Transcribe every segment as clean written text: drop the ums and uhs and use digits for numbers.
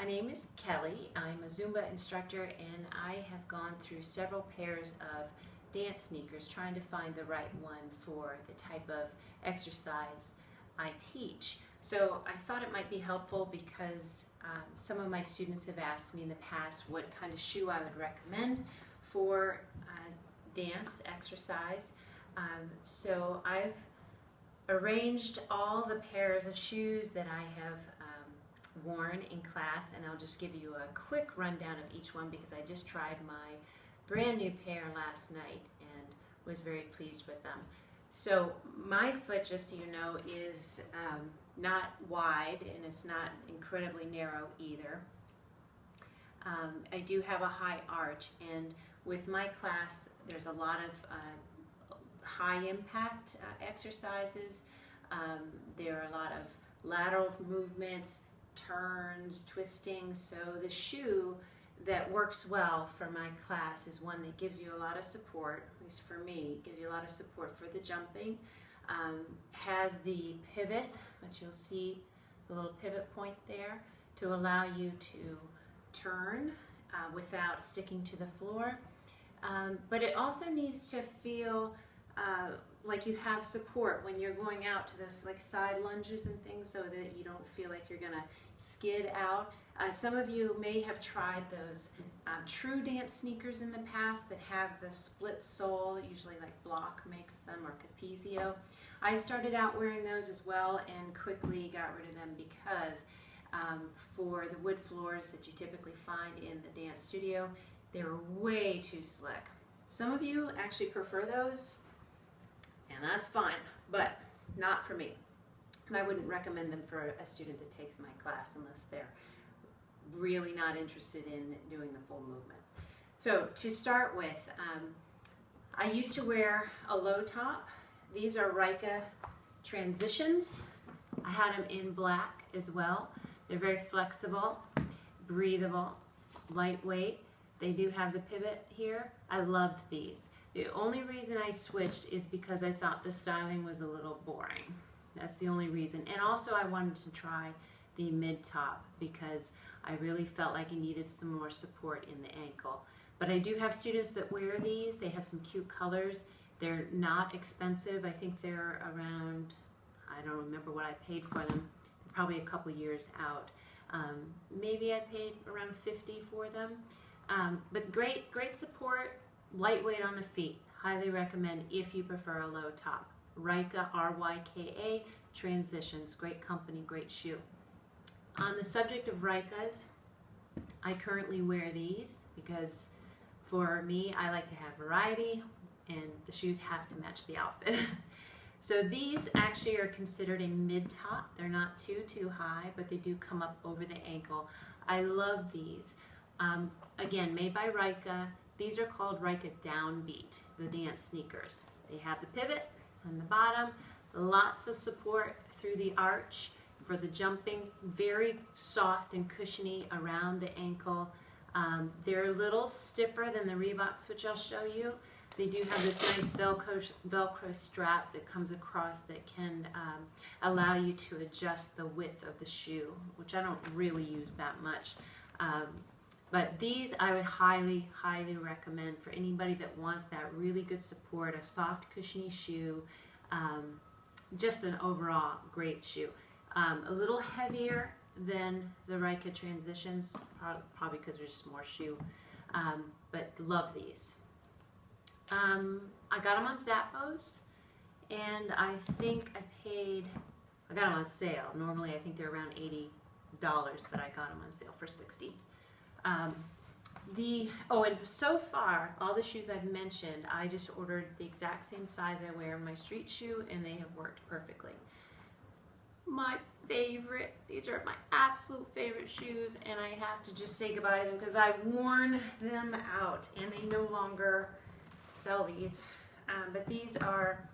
My name is Kelly. I'm a Zumba instructor and I have gone through several pairs of dance sneakers trying to find the right one for the type of exercise I teach. So I thought it might be helpful because some of my students have asked me in the past what kind of shoe I would recommend for dance exercise. So I've arranged all the pairs of shoes that I have worn in class, and I'll just give you a quick rundown of each one because I just tried my brand new pair last night and was very pleased with them. So my foot, just so you know, is not wide and it's not incredibly narrow either. I do have a high arch, and with my class there's a lot of high impact exercises. There are a lot of lateral movements, turns, twisting, so the shoe that works well for my class is one that gives you a lot of support, at least for me, gives you a lot of support for the jumping, has the pivot, which you'll see the little pivot point there, to allow you to turn without sticking to the floor. But it also needs to feel like you have support when you're going out to those like side lunges and things, so that you don't feel like you're gonna skid out. Some of you may have tried those true dance sneakers in the past that have the split sole, usually like Block makes them, or Capezio. I started out wearing those as well and quickly got rid of them because for the wood floors that you typically find in the dance studio, they're way too slick. Some of you actually prefer those, and that's fine, but not for me. And I wouldn't recommend them for a student that takes my class unless they're really not interested in doing the full movement. So to start with, I used to wear a low top. These are Ryka Transitions. I had them in black as well. They're very flexible, breathable, lightweight. They do have the pivot here. I loved these. The only reason I switched is because I thought the styling was a little boring. That's the only reason. And also I wanted to try the mid-top because I really felt like I needed some more support in the ankle. But I do have students that wear these. They have some cute colors. They're not expensive. I think they're around, I don't remember what I paid for them, probably a couple years out. Maybe I paid around $50 for them. But great support, lightweight on the feet. Highly recommend if you prefer a low top. Ryka, R-Y-K-A, Transitions. Great company, great shoe. On the subject of Rykas, I currently wear these because for me, I like to have variety and the shoes have to match the outfit. So these actually are considered a mid-top. They're not too high, but they do come up over the ankle. I love these. Again, made by Ryka. These are called Ryka Downbeat, the dance sneakers. They have the pivot on the bottom, lots of support through the arch for the jumping, very soft and cushiony around the ankle. They're a little stiffer than the Reeboks, which I'll show you. They do have this nice Velcro strap that comes across that can allow you to adjust the width of the shoe, which I don't really use that much. But these I would highly recommend for anybody that wants that really good support, a soft cushiony shoe, just an overall great shoe. A little heavier than the Ryka Transitions, probably because there's just more shoe, but love these. I got them on Zappos, and I think I got them on sale. Normally I think they're around $80, but I got them on sale for $60. And so far, all the shoes I've mentioned, I just ordered the exact same size I wear in my street shoe, and they have worked perfectly. My favorite, these are my absolute favorite shoes, and I have to just say goodbye to them because I've worn them out, and they no longer sell these. But these are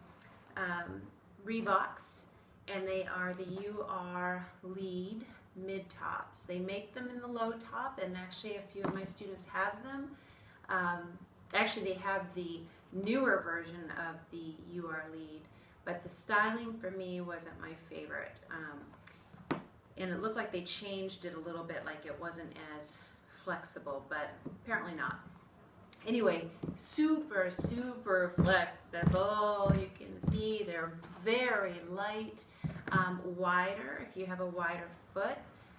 Reeboks, and they are the UR Lead mid-tops. They make them in the low top, and actually a few of my students have them. Actually, they have the newer version of the UR Lead, but the styling for me wasn't my favorite. and it looked like they changed it a little bit, like it wasn't as flexible, but apparently not. Anyway, super, super flexible. You can see they're very light, wider if you have a wider foot.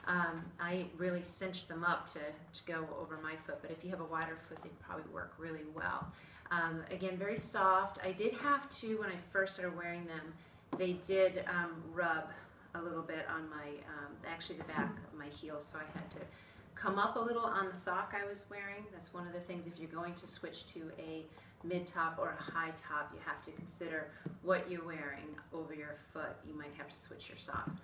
I really cinched them up to go over my foot, but if you have a wider foot, they'd probably work really well. Again, very soft. I did have to, when I first started wearing them, they did rub a little bit on my, actually the back of my heels, so I had to come up a little on the sock I was wearing. That's one of the things, if you're going to switch to a mid-top or a high top, you have to consider what you're wearing over your foot. You might have to switch your socks.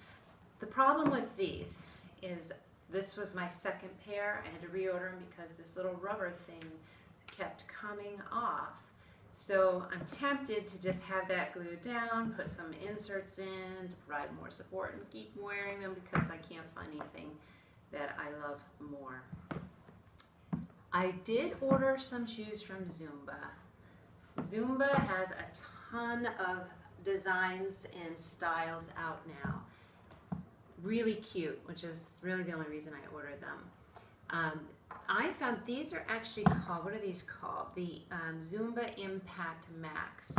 The problem with these is this was my second pair. I had to reorder them because this little rubber thing kept coming off. So I'm tempted to just have that glued down, put some inserts in to provide more support, and keep wearing them because I can't find anything that I love more. I did order some shoes from Zumba. Zumba has a ton of designs and styles out now. Really cute, which is really the only reason I ordered them. I found these are actually called, what are these called? The Zumba Impact Max.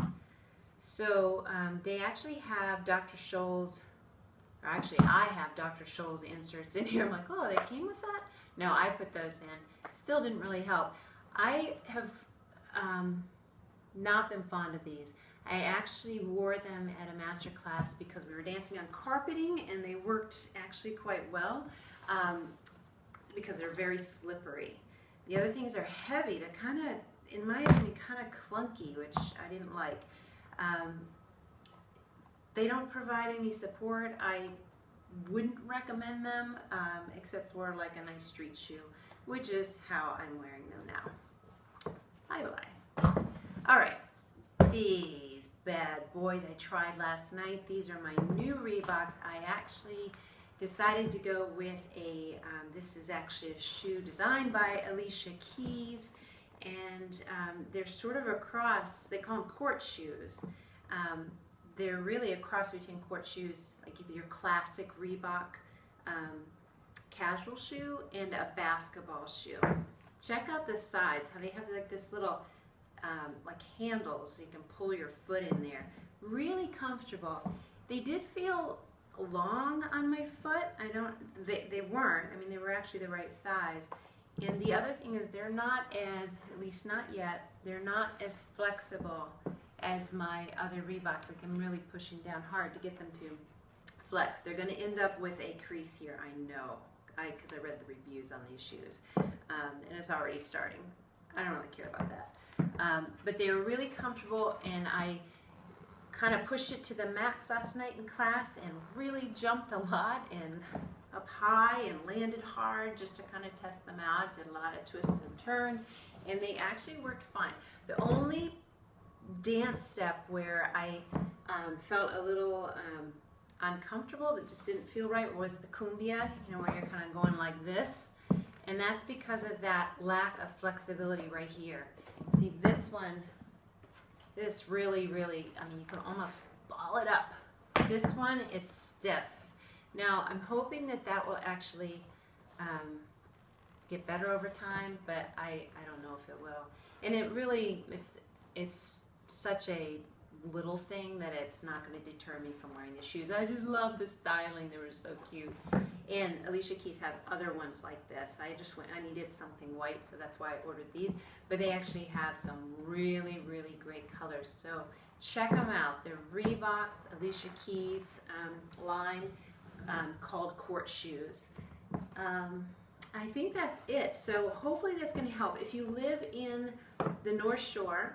So they actually have Dr. Scholl's, or actually I have Dr. Scholl's inserts in here. I'm like, oh, they came with that? No, I put those in. Still didn't really help. I have not been fond of these. I actually wore them at a master class because we were dancing on carpeting, and they worked actually quite well because they're very slippery. The other things are heavy. They're kind of, in my opinion, kind of clunky, which I didn't like. They don't provide any support. I wouldn't recommend them except for like a nice street shoe, which is how I'm wearing them now. Bye-bye. All right, these bad boys I tried last night. These are my new Reeboks. I actually decided to go with a, this is actually a shoe designed by Alicia Keys, and they're sort of a cross, they call them court shoes. They're really a cross between court shoes, like your classic Reebok casual shoe and a basketball shoe. Check out the sides, how they have like this little like handles so you can pull your foot in there. Really comfortable. They did feel long on my foot. They weren't. I mean, they were actually the right size. And the other thing is they're not as, at least not yet, they're not as flexible as my other Reeboks. Like I'm really pushing down hard to get them to flex. They're going to end up with a crease here, I know, because I read the reviews on these shoes, and it's already starting. I don't really care about that. But they were really comfortable, and I kind of pushed it to the max last night in class and really jumped a lot and up high and landed hard just to kind of test them out. Did a lot of twists and turns, and they actually worked fine. The only dance step where I felt a little uncomfortable, that just didn't feel right, was the cumbia, you know, where you're kind of going like this, and that's because of that lack of flexibility right here. See, this one, this really, I mean, you can almost ball it up. This one, it's stiff. Now, I'm hoping that that will actually get better over time, but I don't know if it will. And it really, it's such a little thing that it's not going to deter me from wearing the shoes. I just love the styling. They were so cute. And Alicia Keys has other ones like this. I needed something white, so that's why I ordered these. But they actually have some really, really great colors. So check them out. They're Reeboks, Alicia Keys line called Court Shoes. I think that's it. So hopefully that's going to help. If you live in the North Shore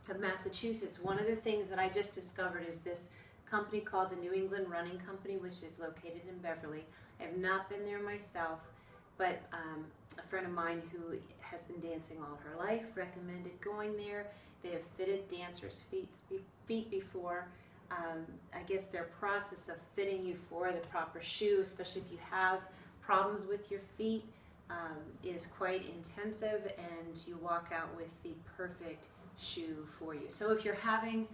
of Massachusetts, one of the things that I just discovered is this company called the New England Running Company, which is located in Beverly. I have not been there myself, but a friend of mine who has been dancing all her life recommended going there. They have fitted dancers' feet before. I guess their process of fitting you for the proper shoe, especially if you have problems with your feet, is quite intensive, and you walk out with the perfect shoe for you. So if you're having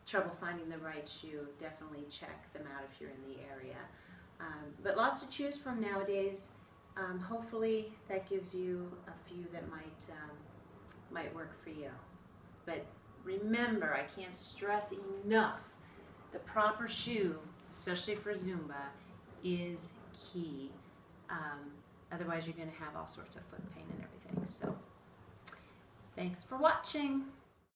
trouble finding the right shoe, definitely check them out if you're in the area. But lots to choose from nowadays. Hopefully that gives you a few that might work for you. But remember, I can't stress enough, the proper shoe, especially for Zumba, is key. Otherwise you're going to have all sorts of foot pain and everything. So thanks for watching.